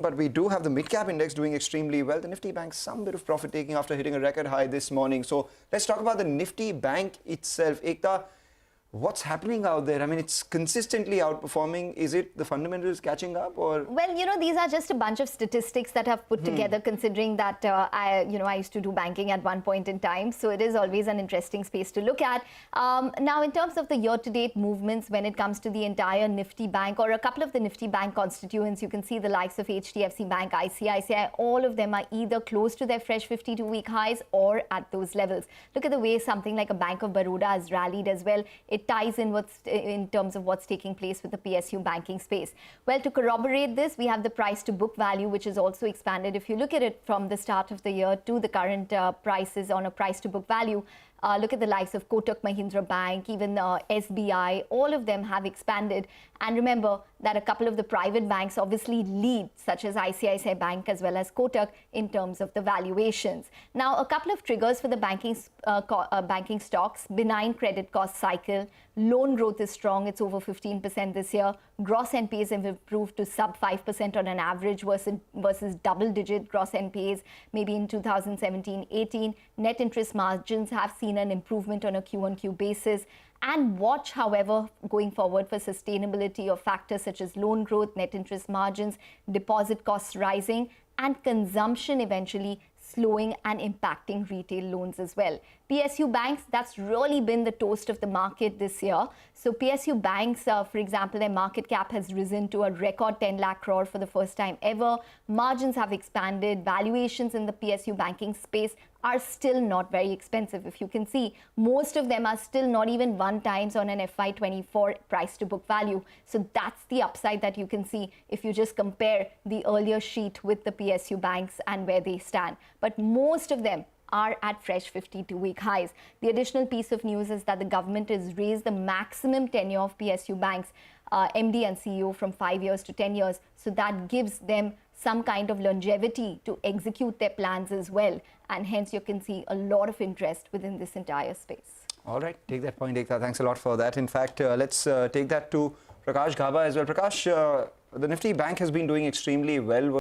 But we do have the mid-cap index doing extremely well. The Nifty Bank, some bit of profit taking after hitting a record high this morning. So let's talk about the Nifty Bank itself. Ekta, what's happening out there? I mean, it's consistently outperforming. Is it the fundamentals catching up, or? Well, these are just a bunch of statistics that I've put together, considering that I used to do banking at one point in time. So it is always an interesting space to look at. Now, in terms of the year-to-date movements, when it comes to the entire Nifty Bank or a couple of the Nifty Bank constituents, you can see the likes of HDFC Bank, ICICI, all of them are either close to their fresh 52-week highs or at those levels. Look at the way something like a Bank of Baroda has rallied as well. It ties in in terms of what's taking place with the PSU banking space. Well, to corroborate this, we have the price to book value, which is also expanded. If you look at it from the start of the year to the current prices on a price to book value, look at the likes of Kotak Mahindra Bank, even SBI, all of them have expanded. And remember that a couple of the private banks obviously lead, such as ICICI Bank as well as Kotak, in terms of the valuations. Now, a couple of triggers for the banking stocks: benign credit cost cycle, loan growth is strong, it's over 15% this year. Gross NPAs have improved to sub 5% on an average versus double-digit gross NPAs maybe in 2017-18. Net interest margins have seen an improvement on a Q-on-Q basis. And watch, however, going forward for sustainability of factors such as loan growth, net interest margins, deposit costs rising, and consumption eventually slowing and impacting retail loans as well. PSU banks, that's really been the toast of the market this year. So PSU banks, for example, their market cap has risen to a record 10 lakh crore for the first time ever. Margins have expanded. Valuations in the PSU banking space are still not very expensive. If you can see, most of them are still not even 1 times on an FY24 price to book value. So that's the upside that you can see if you just compare the earlier sheet with the PSU banks and where they stand. But most of them are at fresh 52-week highs. The additional piece of news is that the government has raised the maximum tenure of PSU banks, MD and CEO, from 5 years to 10 years. So that gives them some kind of longevity to execute their plans as well. And hence you can see a lot of interest within this entire space. All right, take that point, Ekta. Thanks a lot for that. In fact, let's take that to Prakash Ghaba as well. Prakash, the Nifty Bank has been doing extremely well.